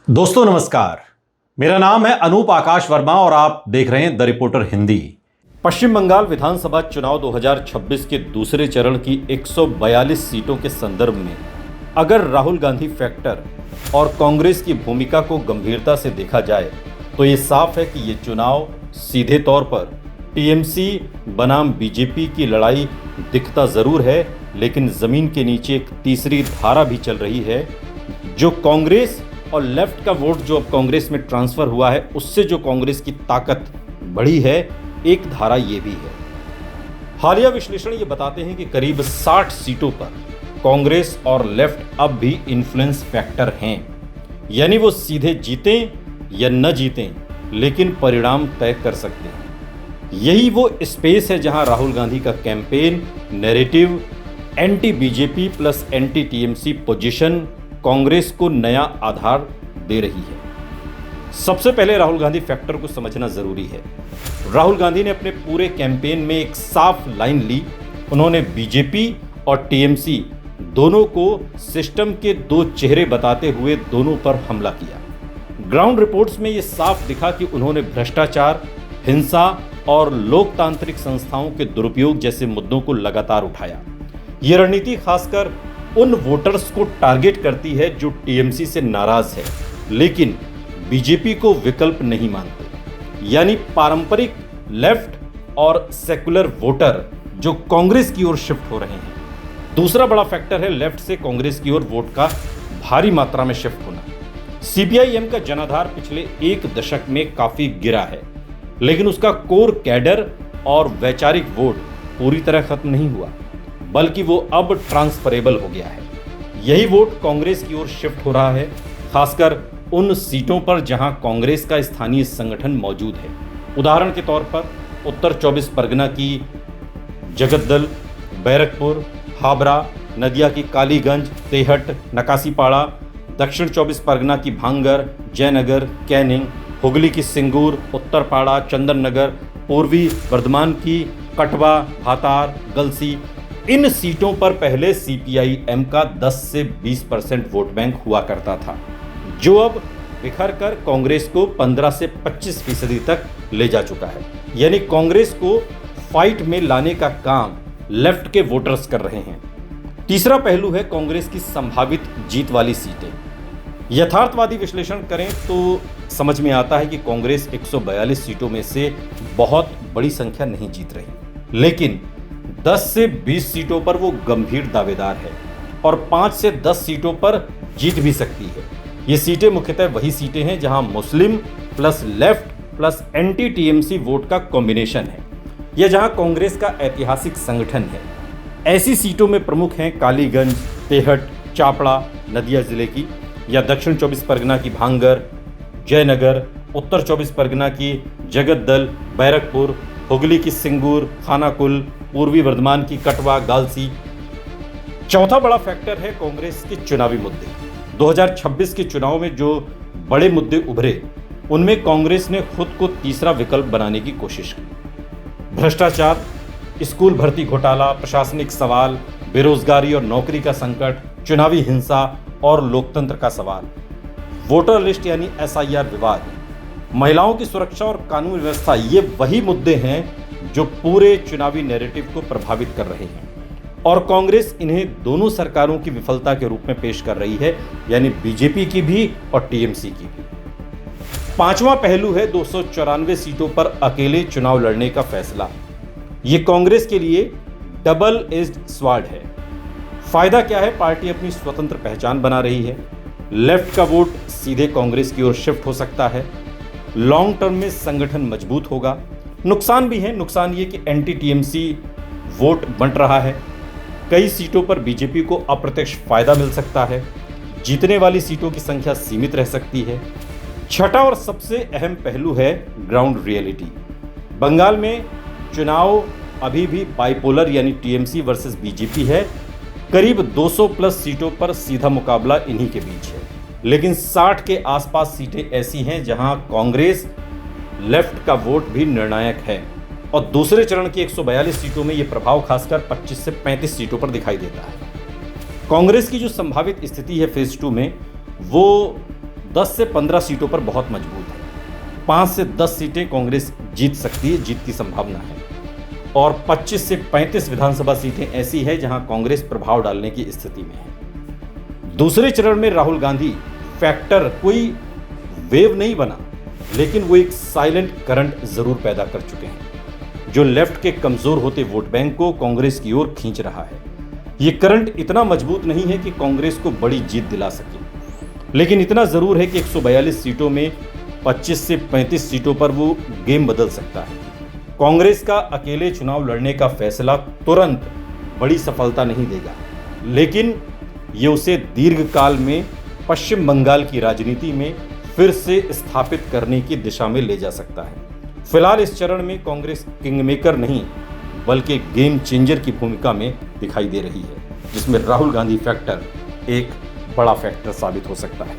दोस्तों नमस्कार, मेरा नाम है अनूप आकाश वर्मा और आप देख रहे हैं द रिपोर्टर हिंदी। पश्चिम बंगाल विधानसभा चुनाव 2026 के दूसरे चरण की 142 सीटों के संदर्भ में अगर राहुल गांधी फैक्टर और कांग्रेस की भूमिका को गंभीरता से देखा जाए तो ये साफ है कि ये चुनाव सीधे तौर पर टीएमसी बनाम बीजेपी की लड़ाई दिखता जरूर है, लेकिन जमीन के नीचे एक तीसरी धारा भी चल रही है। जो कांग्रेस और लेफ्ट का वोट जो अब कांग्रेस में ट्रांसफर हुआ है, उससे जो कांग्रेस की ताकत बढ़ी है, एक धारा ये भी है। हालिया विश्लेषण ये बताते हैं कि करीब 60 सीटों पर कांग्रेस और लेफ्ट अब भी इन्फ्लुएंस फैक्टर हैं, यानी वो सीधे जीतें या न जीतें, लेकिन परिणाम तय कर सकते हैं। यही वो स्पेस है जहां राहुल गांधी का campaign narrative anti BJP plus anti TMC position Congress को नया आधार दे रही है। सबसे पहले राहुल गांधी फैक्टर को समझना जरूरी है। राहुल गांधी ने अपने पूरे कैंपेन में एक साफ लाइन ली। उन्होंने बीजेपी और टीएमसी दोनों को सिस्टम के दो चेहरे बताते हुए दोनों पर हमला किया। ग्राउंड रिपोर्ट्स में यह साफ दिखा कि उन्होंने भ्रष्टाचार, हिंसा और लोकतांत्रिक संस्थाओं के दुरुपयोग जैसे मुद्दों को लगातार उठाया। यह रणनीति खासकर उन वोटर्स को टारगेट करती है जो टीएमसी से नाराज है लेकिन बीजेपी को विकल्प नहीं मानते, यानी पारंपरिक लेफ्ट और सेकुलर वोटर जो कांग्रेस की ओर शिफ्ट हो रहे हैं। दूसरा बड़ा फैक्टर है लेफ्ट से कांग्रेस की ओर वोट का भारी मात्रा में शिफ्ट होना। सीपीआईएम का जनाधार पिछले एक दशक में काफी गिरा है, लेकिन उसका कोर कैडर और वैचारिक वोट पूरी तरह खत्म नहीं हुआ, बल्कि वो अब ट्रांसफरेबल हो गया है। यही वोट कांग्रेस की ओर शिफ्ट हो रहा है, खासकर उन सीटों पर जहां कांग्रेस का स्थानीय संगठन मौजूद है। उदाहरण के तौर पर उत्तर 24 परगना की जगद्दल, बैरकपुर, हावड़ा, नदिया की कालीगंज, तेहट, नकासीपाड़ा, दक्षिण 24 परगना की भांगर, जयनगर, कैनिंग, हुगली की सिंगूर, उत्तरपाड़ा, चंदन नगर, पूर्वी वर्धमान की कटवा, भातार, गलसी। इन सीटों पर पहले सीपीआईएम का 10 से 20% वोट बैंक हुआ करता था, जो अब बिखर कर कांग्रेस को 15 से 25% तक ले जा चुका है। यानी कांग्रेस को फाइट में लाने का काम लेफ्ट के वोटर्स कर रहे हैं। तीसरा पहलू है कांग्रेस की संभावित जीत वाली सीटें। यथार्थवादी विश्लेषण करें तो समझ में आता है कि कांग्रेस 142 सीटों में से बहुत बड़ी संख्या नहीं जीत रही, लेकिन 10 से 20 सीटों पर वो गंभीर दावेदार है और 5 से 10 सीटों पर जीत भी सकती है। ये सीटें मुख्यतः वही सीटें हैं जहां मुस्लिम plus left plus anti TMC vote का कॉम्बिनेशन है, या जहां कांग्रेस का ऐतिहासिक संगठन है। ऐसी सीटों में प्रमुख हैं कालीगंज, तेहट, चापड़ा नदिया जिले की, या दक्षिण 24 परगना की भांगर, जयनगर, उत्तर 24 परगना की जगद्दल, बैरकपुर, हुगली की सिंगूर, खानाकुल, पूर्वी वर्धमान की कटवा, गालसी। चौथा बड़ा फैक्टर है कांग्रेस के चुनावी मुद्दे। 2026 के चुनाव में जो बड़े मुद्दे उभरे, उनमें कांग्रेस ने खुद को तीसरा विकल्प बनाने की कोशिश की। भ्रष्टाचार, स्कूल भर्ती घोटाला, प्रशासनिक सवाल, बेरोजगारी और नौकरी का संकट, चुनावी हिंसा और लोकतंत्र का सवाल, वोटर लिस्ट यानी एसआईआर विवाद, महिलाओं की सुरक्षा और कानून व्यवस्था। ये वही मुद्दे हैं जो पूरे चुनावी नैरेटिव को प्रभावित कर रहे हैं और कांग्रेस इन्हें दोनों सरकारों की विफलता के रूप में पेश कर रही है, यानी बीजेपी की भी और टीएमसी की भी। पांचवां पहलू है 294 सीटों पर अकेले चुनाव लड़ने का फैसला। ये कांग्रेस के लिए डबल एज्ड स्वॉर्ड है। फायदा क्या है? पार्टी अपनी स्वतंत्र पहचान बना रही है, लेफ्ट का वोट सीधे कांग्रेस की ओर शिफ्ट हो सकता है, लॉन्ग टर्म में संगठन मजबूत होगा। नुकसान भी है। नुकसान ये कि एंटी टीएमसी वोट बंट रहा है, कई सीटों पर बीजेपी को अप्रत्यक्ष फायदा मिल सकता है, जीतने वाली सीटों की संख्या सीमित रह सकती है। छठा और सबसे अहम पहलू है ग्राउंड रियलिटी। बंगाल में चुनाव अभी भी बाइपोलर यानी टीएमसी वर्सेस बीजेपी है। करीब 200 प्लस सीटों पर सीधा मुकाबला इन्हीं के बीच है, लेकिन 60 के आसपास सीटें ऐसी हैं जहां कांग्रेस लेफ्ट का वोट भी निर्णायक है और दूसरे चरण की 142 सीटों में यह प्रभाव खासकर 25 से 35 सीटों पर दिखाई देता है। कांग्रेस की जो संभावित स्थिति है फेज 2 में, वो 10 से 15 सीटों पर बहुत मजबूत है। 5 से 10 सीटें कांग्रेस जीत सकती है, जीत की संभावना है। और 25 से 35 विधानसभा सीटें ऐसी है जहां कांग्रेस प्रभाव डालने की स्थिति में है। दूसरे चरण में राहुल गांधी फैक्टर कोई वेव नहीं बना, लेकिन वो एक साइलेंट करंट जरूर पैदा कर चुके हैं जो लेफ्ट के कमजोर होते वोट बैंक को कांग्रेस की ओर खींच रहा है। ये करंट इतना मजबूत नहीं है कि कांग्रेस को बड़ी जीत दिला सके, लेकिन इतना जरूर है कि 142 सीटों में 25 से 35 सीटों पर वो गेम बदल सकता है। कांग्रेस का अकेले चुनाव लड़ने का फैसला तुरंत बड़ी सफलता नहीं देगा, लेकिन ये उसे दीर्घकाल में पश्चिम बंगाल की राजनीति में फिर से स्थापित करने की दिशा में ले जा सकता है। फिलहाल इस चरण में कांग्रेस किंगमेकर नहीं बल्कि गेम चेंजर की भूमिका में दिखाई दे रही है, जिसमें राहुल गांधी फैक्टर एक बड़ा फैक्टर साबित हो सकता है।